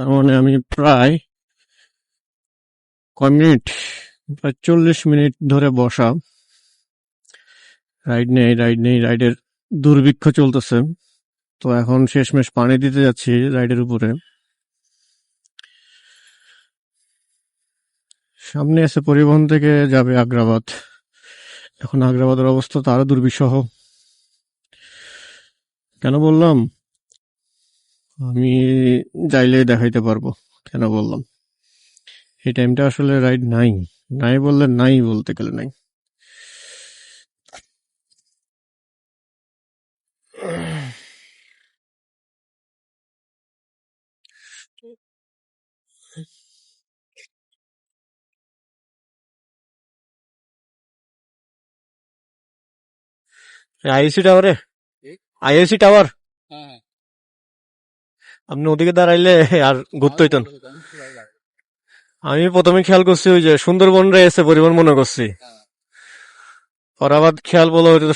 তার মানে আমি প্রায় কয় মিনিট, প্রায় 40 মিনিট ধরে বসা, রাইডের দুর্ভিক্ষ চলতেছে। তো এখন শেষমেশ পানি দিতে যাচ্ছি রাইডের উপরে। সামনে আছে পরিবহন থেকে যাবে আগ্রাবাদ। এখন আগ্রাবাদের অবস্থা তো আরো দুর্বিষহ। কেন বললাম? আমি যাইলে দেখাইতে পারবো কেন বললাম। এই টাইমটা আসলে রাইড নাই, নাই বললে নাই, বলতে গেলে নাই। আইএসি টাওয়ারে, আইএসি টাওয়ার, আপনি ওদিকে দাঁড়াইলে আর ঘুরতে হইতেন। আমি প্রথমে খেয়াল করছি ওই যে সুন্দরবন রে এসে পরিবহন মনে করছি, ওর আবার খেয়াল বলো ওইটা তো